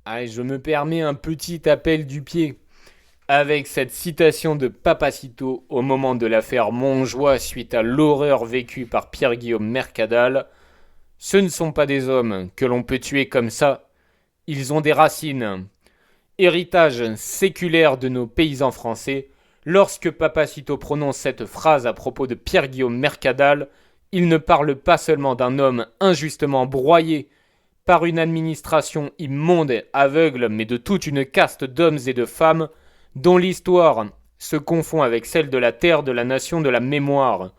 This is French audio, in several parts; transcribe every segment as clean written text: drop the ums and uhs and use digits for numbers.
Allez, je me permets un petit appel du pied. Avec cette citation de Papacito au moment de l'affaire Montjoie suite à l'horreur vécue par Pierre-Guillaume Mercadal, ce ne sont pas des hommes que l'on peut tuer comme ça, ils ont des racines. Héritage séculaire de nos paysans français, lorsque Papacito prononce cette phrase à propos de Pierre-Guillaume Mercadal, il ne parle pas seulement d'un homme injustement broyé par une administration immonde, aveugle, mais de toute une caste d'hommes et de femmes dont l'histoire se confond avec celle de la terre, de la nation, de la mémoire.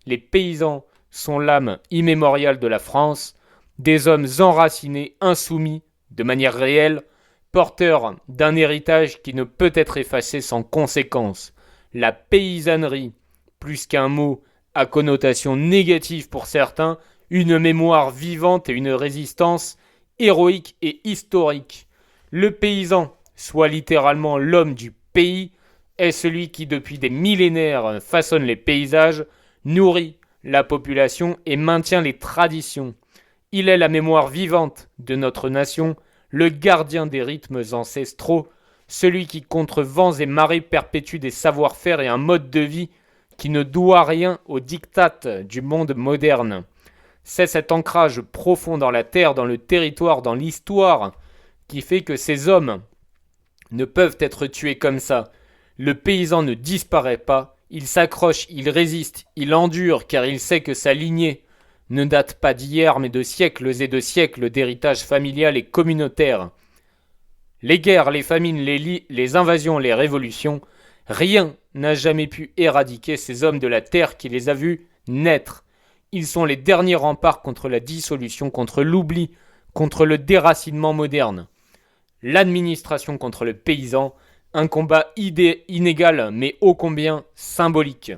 Les paysans sont l'âme immémoriale de la France, des hommes enracinés, insoumis, de manière réelle, porteurs d'un héritage qui ne peut être effacé sans conséquence. La paysannerie, plus qu'un mot à connotation négative pour certains, une mémoire vivante et une résistance héroïque et historique. Le paysan, soit littéralement l'homme du pays, est celui qui depuis des millénaires façonne les paysages, nourrit la population et maintient les traditions. Il est la mémoire vivante de notre nation, le gardien des rythmes ancestraux, celui qui contre vents et marées perpétue des savoir-faire et un mode de vie qui ne doit rien aux diktats du monde moderne. C'est cet ancrage profond dans la terre, dans le territoire, dans l'histoire, qui fait que ces hommes ne peuvent être tués comme ça. Le paysan ne disparaît pas, il s'accroche, il résiste, il endure, car il sait que sa lignée ne date pas d'hier, mais de siècles et de siècles d'héritage familial et communautaire. Les guerres, les famines, les invasions, les révolutions, rien n'a jamais pu éradiquer ces hommes de la terre qui les a vus naître. Ils sont les derniers remparts contre la dissolution, contre l'oubli, contre le déracinement moderne. L'administration contre le paysan, un combat inégal mais ô combien symbolique.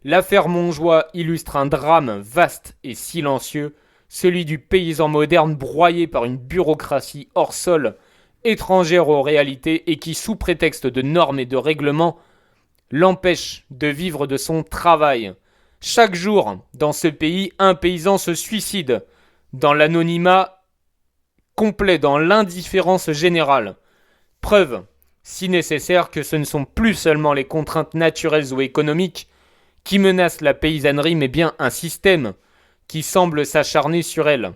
L'affaire Montjoie illustre un drame vaste et silencieux, celui du paysan moderne broyé par une bureaucratie hors sol, étrangère aux réalités et qui, sous prétexte de normes et de règlements, l'empêche de vivre de son travail. Chaque jour, dans ce pays, un paysan se suicide, dans l'anonymat complet, dans l'indifférence générale. Preuve, si nécessaire, que ce ne sont plus seulement les contraintes naturelles ou économiques qui menacent la paysannerie, mais bien un système qui semble s'acharner sur elle.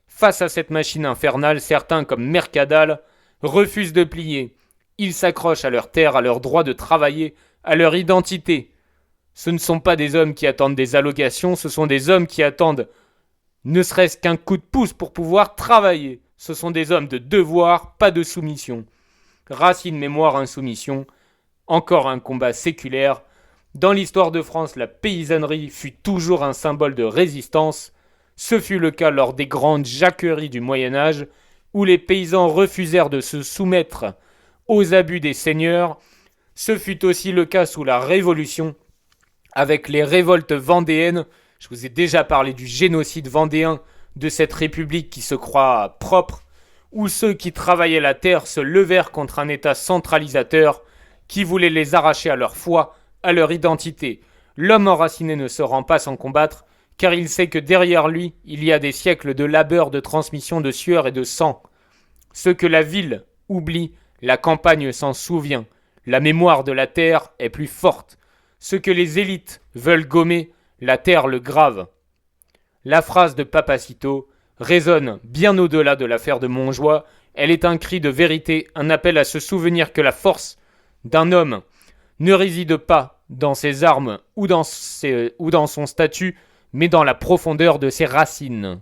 Face à cette machine infernale, certains, comme Mercadal, refusent de plier. Ils s'accrochent à leur terre, à leur droit de travailler, à leur identité. Ce ne sont pas des hommes qui attendent des allocations, ce sont des hommes qui attendent ne serait-ce qu'un coup de pouce pour pouvoir travailler. Ce sont des hommes de devoir, pas de soumission. Racine, mémoire, insoumission. Encore un combat séculaire. Dans l'histoire de France, la paysannerie fut toujours un symbole de résistance. Ce fut le cas lors des grandes jacqueries du Moyen-Âge, où les paysans refusèrent de se soumettre aux abus des seigneurs. Ce fut aussi le cas sous la Révolution, avec les révoltes vendéennes. Je vous ai déjà parlé du génocide vendéen, de cette république qui se croit propre, où ceux qui travaillaient la terre se levèrent contre un État centralisateur qui voulait les arracher à leur foi, à leur identité. L'homme enraciné ne se rend pas sans combattre, car il sait que derrière lui, il y a des siècles de labeur, de transmission de sueur et de sang. Ce que la ville oublie, la campagne s'en souvient. La mémoire de la terre est plus forte. Ce que les élites veulent gommer, la terre le grave. La phrase de Papacito résonne bien au-delà de l'affaire de Montjoie. Elle est un cri de vérité, un appel à se souvenir que la force d'un homme ne réside pas dans ses armes ou dans son statut, mais dans la profondeur de ses racines.